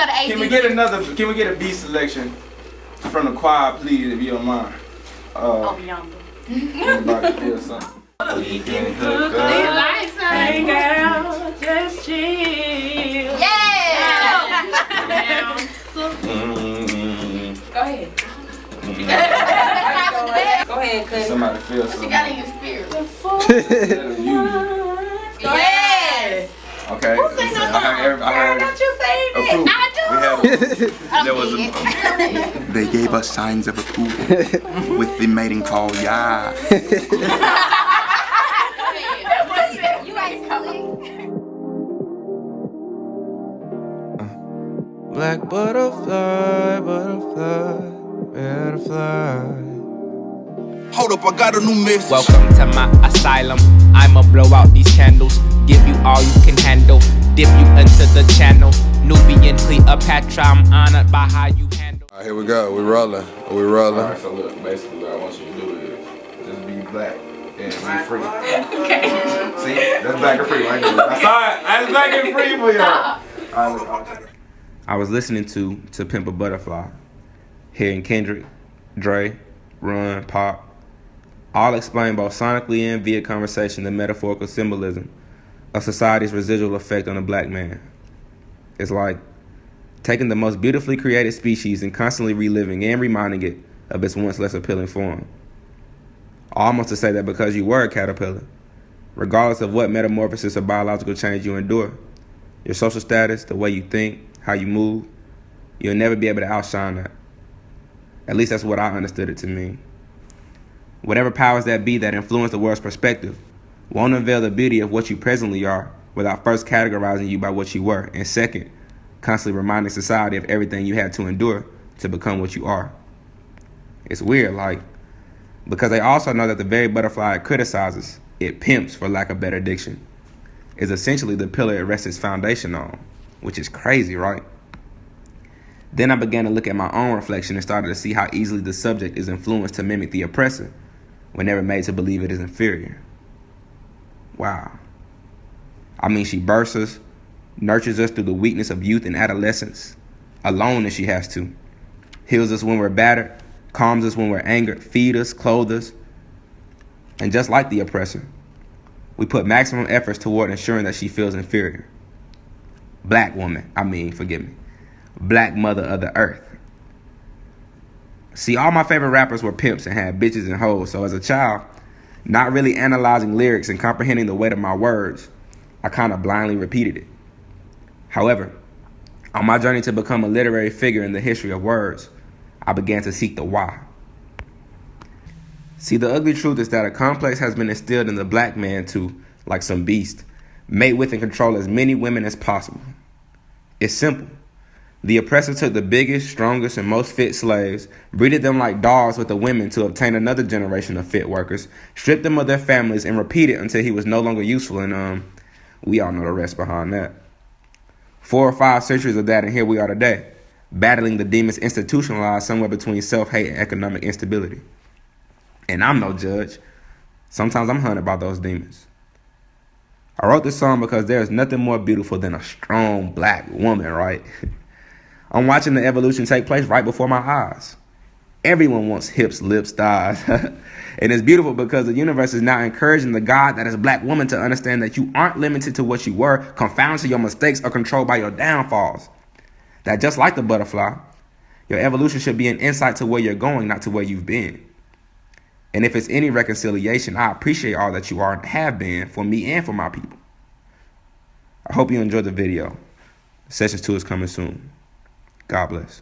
Can we get a beat selection from the choir, please, if you don't mind? Beyond. Anybody feel something? We can cook up, hang out, just chill. Yeah! Go ahead. Go ahead, cuz. Somebody feel something. You got in your spirit. Yes. Okay. Who sang that song? I heard Don't you say that? there was They gave us signs of approval with the mating call, yeah. You ain't silly. Black butterfly, butterfly, butterfly. Hold up, I got a new message. Welcome to my asylum. I'ma blow out these candles, give you all you can handle, dip you into the channel. Nubian Cleopatra, I'm honored by how you handle. All right, here we go. We're rolling. We're rolling. Alright, so look, basically what I want you to do is just be black and be free. Okay. See? That's black and free right there. That's alright. That's black and free for y'all. I was listening to Pimp a Butterfly, hearing Kendrick, Dre, Run, Pop, all explain both sonically and via conversation the metaphorical symbolism of society's residual effect on a black man. It's like taking the most beautifully created species and constantly reliving and reminding it of its once less appealing form. Almost to say that because you were a caterpillar, regardless of what metamorphosis or biological change you endure, your social status, the way you think, how you move, you'll never be able to outshine that. At least that's what I understood it to mean. Whatever powers that be that influence the world's perspective won't unveil the beauty of what you presently are without first categorizing you by what you were, and second, constantly reminding society of everything you had to endure to become what you are. It's weird, because they also know that the very butterfly it criticizes, it pimps for lack of better diction, is essentially the pillar it rests its foundation on, which is crazy, right? Then I began to look at my own reflection and started to see how easily the subject is influenced to mimic the oppressor whenever made to believe it is inferior. Wow. I mean, she births us, nurtures us through the weakness of youth and adolescence, alone if she has to, heals us when we're battered, calms us when we're angered, feed us, clothe us. And just like the oppressor, we put maximum efforts toward ensuring that she feels inferior. Black mother of the earth. See, all my favorite rappers were pimps and had bitches and hoes, so as a child, not really analyzing lyrics and comprehending the weight of my words, I kind of blindly repeated it. However, on my journey to become a literary figure in the history of words, I began to seek the why. See, the ugly truth is that a complex has been instilled in the black man to, like some beast, mate with and control as many women as possible. It's simple. The oppressor took the biggest, strongest, and most fit slaves, breeded them like dogs with the women to obtain another generation of fit workers, stripped them of their families, and repeated until he was no longer useful, and we all know the rest behind that. 4 or 5 centuries of that, and here we are today, battling the demons institutionalized somewhere between self-hate and economic instability. And I'm no judge. Sometimes I'm hunted by those demons. I wrote this song because there is nothing more beautiful than a strong black woman, right? I'm watching the evolution take place right before my eyes. Everyone wants hips, lips, thighs. And it's beautiful because the universe is now encouraging the God that is a black woman to understand that you aren't limited to what you were, confounded to your mistakes, or controlled by your downfalls. That just like the butterfly, your evolution should be an insight to where you're going, not to where you've been. And if it's any reconciliation, I appreciate all that you are and have been for me and for my people. I hope you enjoyed the video. Session 2 is coming soon. God bless.